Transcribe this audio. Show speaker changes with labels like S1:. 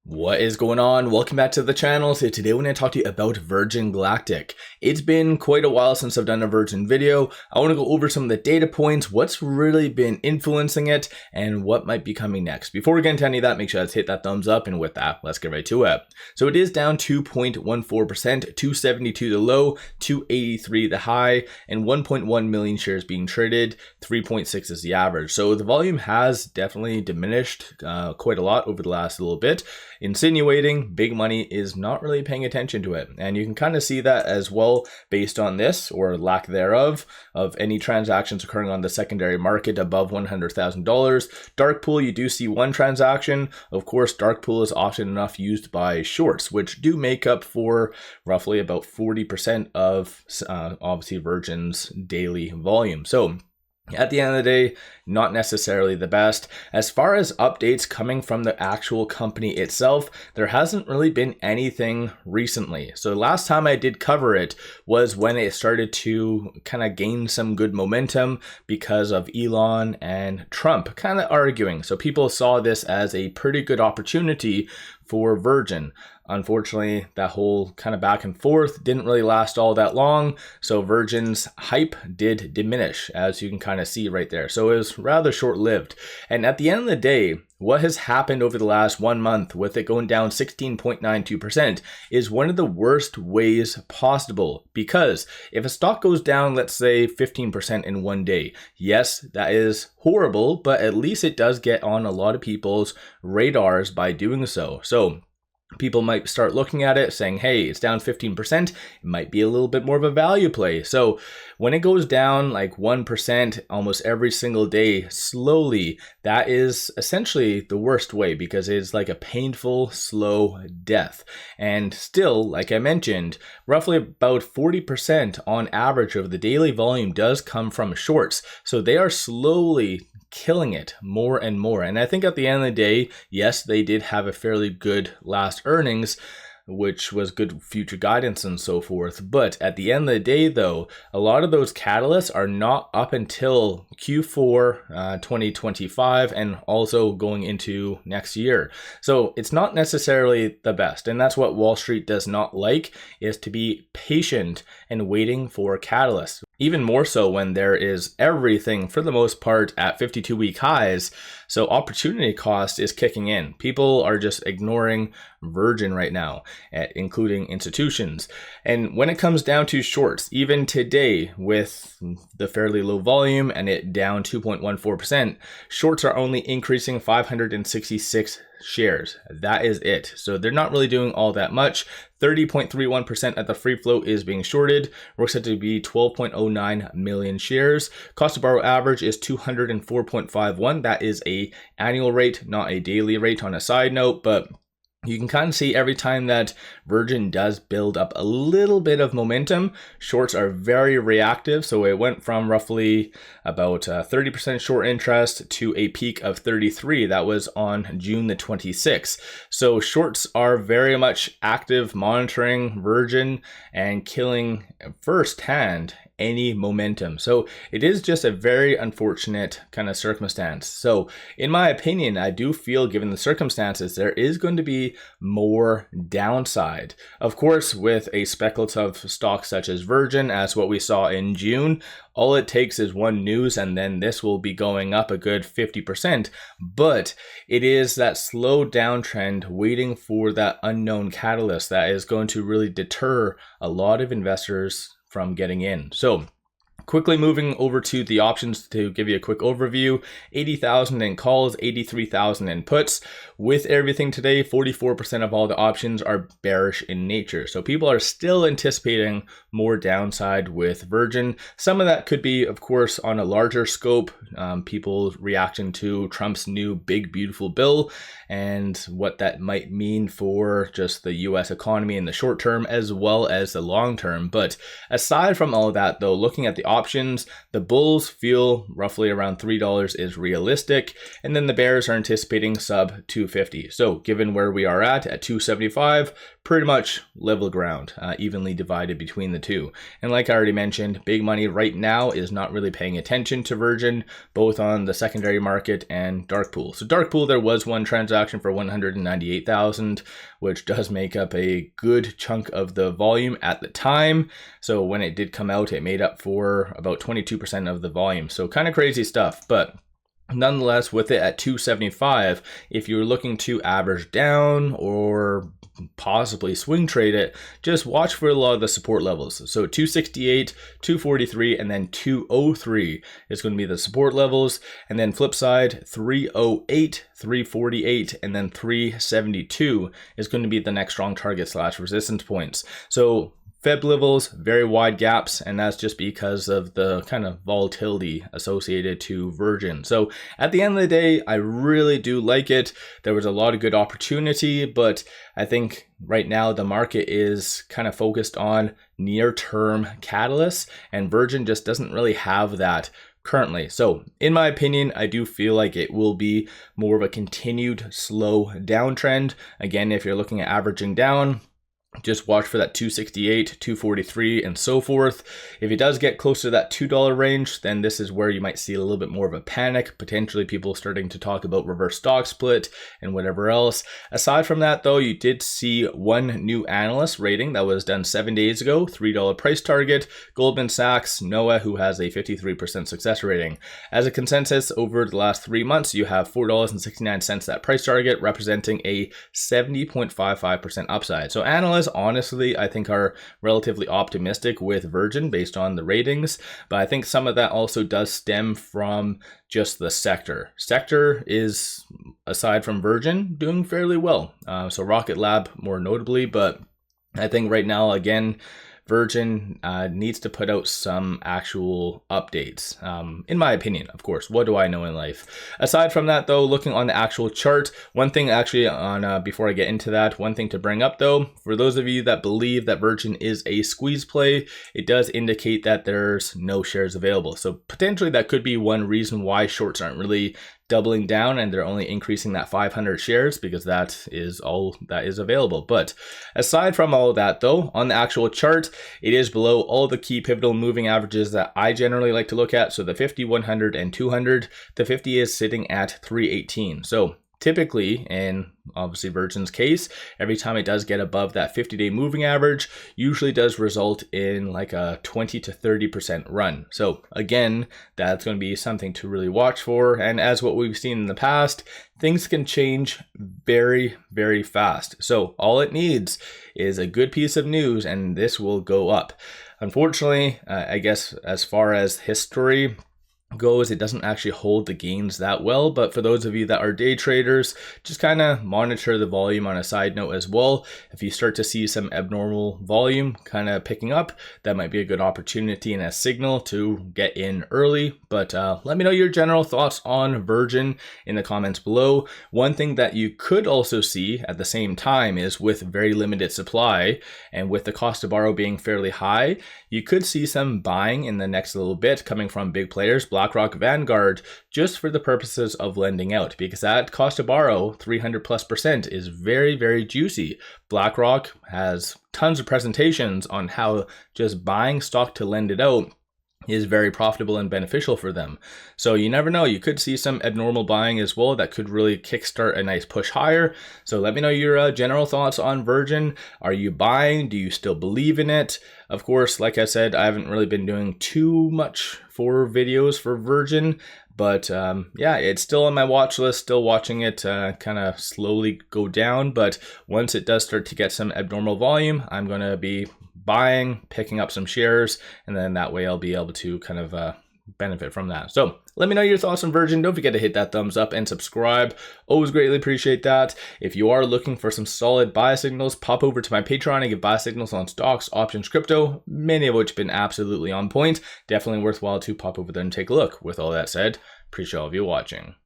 S1: What is going on? Welcome back to the channel. So today we're going to talk to you about Virgin Galactic. It's been quite a while since I've done a Virgin video. I want to go over some of the data points, what's really been influencing it, and what might be coming next. Before we get into any of that, make sure to hit that thumbs up, and with that, let's get right to it. So it is down 2.14%, 272 the low, 283 the high, and 1.1 million shares being traded, 3.6 is the average. So the volume has definitely diminished quite a lot over the last little bit, insinuating big money is not really paying attention to it. And you can kind of see that as well based on this, or lack thereof, of any transactions occurring on the secondary market above $100,000. Dark pool, you do see one transaction. Of course, dark pool is often enough used by shorts, which do make up for roughly about 40% of obviously Virgin's daily volume. So at the end of the day, not necessarily the best. As far as updates coming from the actual company itself, there hasn't really been anything recently. So last time I did cover it was when it started to kind of gain some good momentum because of Elon and Trump kind of arguing. So people saw this as a pretty good opportunity for Virgin. Unfortunately, that whole kind of back and forth didn't really last all that long, so Virgin's hype did diminish, as you can kind of see right there. So it was rather short-lived. And at the end of the day, what has happened over the last 1 month with it going down 16.92% is one of the worst ways possible. Because if a stock goes down, let's say 15% in one day, yes, that is horrible, but at least it does get on a lot of people's radars by doing so. So people might start looking at it saying, hey, it's down 15%. It might be a little bit more of a value play. So when it goes down like 1% almost every single day slowly, that is essentially the worst way, because it's like a painful, slow death. And still, like I mentioned, roughly about 40% on average of the daily volume does come from shorts. So they are slowly killing it more and more. And I think at the end of the day, yes, they did have a fairly good last earnings, which was good future guidance and so forth. But at the end of the day, though, a lot of those catalysts are not up until Q4 2025 and also going into next year. So it's not necessarily the best. And that's what Wall Street does not like, is to be patient and waiting for catalysts. Even more so when there is everything, for the most part, at 52-week highs. So opportunity cost is kicking in. People are just ignoring Virgin right now, including institutions. And when it comes down to shorts, even today with the fairly low volume and it down 2.14%, shorts are only increasing 566 shares. That is it. So they're not really doing all that much. 30.31% at the free float is being shorted. Works out to be 12.09 million shares. Cost to borrow average is 204.51. That is a annual rate, not a daily rate on a side note, but you can kind of see every time that Virgin does build up a little bit of momentum, shorts are very reactive. So it went from roughly about 30% short interest to a peak of 33. That was on June the 26th. So shorts are very much active, monitoring Virgin and killing firsthand any momentum. So it is just a very unfortunate kind of circumstance. So in my opinion, I do feel, given the circumstances, there is going to be more downside. Of course, with a speculative stock such as Virgin, as what we saw in June, all it takes is one news and then this will be going up a good 50%. But it is that slow downtrend waiting for that unknown catalyst that is going to really deter a lot of investors from getting in. So quickly moving over to the options to give you a quick overview. 80,000 in calls, 83,000 in puts. With everything today, 44% of all the options are bearish in nature. So people are still anticipating more downside with Virgin. Some of that could be, of course, on a larger scope, people reacting to Trump's new big beautiful bill and what that might mean for just the US economy in the short term as well as the long term. But aside from all of that, though, looking at the options. The bulls feel roughly around $3 is realistic, and then the bears are anticipating sub 250. So given where we are at 275, pretty much level ground, evenly divided between the two. And like I already mentioned, big money right now is not really paying attention to Virgin, both on the secondary market and dark pool. So dark pool, there was one transaction for 198,000, which does make up a good chunk of the volume at the time. So when it did come out, it made up for about 22% of the volume. So kind of crazy stuff, but nonetheless, with it at 275, if you're looking to average down or possibly swing trade it, just watch for a lot of the support levels. So 268, 243, and then 203 is going to be the support levels. And then flip side, 308, 348, and then 372 is going to be the next strong target / resistance points. So Feb levels, very wide gaps, and that's just because of the kind of volatility associated to Virgin. So at the end of the day, I really do like it. There was a lot of good opportunity, but I think right now the market is kind of focused on near-term catalysts, and Virgin just doesn't really have that currently. So in my opinion, I do feel like it will be more of a continued slow downtrend. Again, if you're looking at averaging down, just watch for that 268, 243, and so forth. If it does get closer to that $2 range, then this is where you might see a little bit more of a panic, potentially people starting to talk about reverse stock split and whatever else. Aside from that, though, you did see one new analyst rating that was done 7 days ago, $3 price target, Goldman Sachs, Noah, who has a 53% success rating. As a consensus, over the last 3 months, you have $4.69 that price target, representing a 70.55% upside. So analysts, honestly, I think are relatively optimistic with Virgin based on the ratings, but I think some of that also does stem from just the sector. Sector is, aside from Virgin, doing fairly well. So Rocket Lab more notably, but I think right now, again, Virgin needs to put out some actual updates, in my opinion, of course. What do I know in life? Aside from that, though, looking on the actual chart, one thing actually on before I get into that, one thing to bring up, though, for those of you that believe that Virgin is a squeeze play, it does indicate that there's no shares available. So potentially that could be one reason why shorts aren't really doubling down and they're only increasing that 500 shares, because that is all that is available. But aside from all of that, though, on the actual chart, it is below all the key pivotal moving averages that I generally like to look at. So the 50, 100, and 200, the 50 is sitting at 318. So typically, in obviously Virgin's case, every time it does get above that 50-day moving average, usually does result in like a 20 to 30% run. So again, that's going to be something to really watch for. And as what we've seen in the past, things can change very, very fast. So all it needs is a good piece of news and this will go up. Unfortunately, I guess as far as history goes, it doesn't actually hold the gains that well, but for those of you that are day traders, just kind of monitor the volume on a side note as well. If you start to see some abnormal volume kind of picking up, that might be a good opportunity and a signal to get in early. But let me know your general thoughts on Virgin in the comments below. One thing that you could also see at the same time is with very limited supply and with the cost to borrow being fairly high, you could see some buying in the next little bit coming from big players, BlackRock, Vanguard, just for the purposes of lending out, because that cost to borrow 300+% is very, very juicy. BlackRock has tons of presentations on how just buying stock to lend it out is very profitable and beneficial for them. So you never know, you could see some abnormal buying as well that could really kickstart a nice push higher. So let me know your general thoughts on Virgin. Are you buying? Do you still believe in it? Of course, like I said, I haven't really been doing too much for videos for Virgin, but yeah, it's still on my watch list, still watching it kind of slowly go down. But once it does start to get some abnormal volume, I'm going to be buying, picking up some shares, and then that way I'll be able to kind of benefit from that. So let me know your thoughts on Virgin. Don't forget to hit that thumbs up and subscribe. Always greatly appreciate that. If you are looking for some solid buy signals, pop over to my Patreon and get buy signals on stocks, options, crypto, many of which have been absolutely on point. Definitely worthwhile to pop over there and take a look. With all that said, appreciate all of you watching.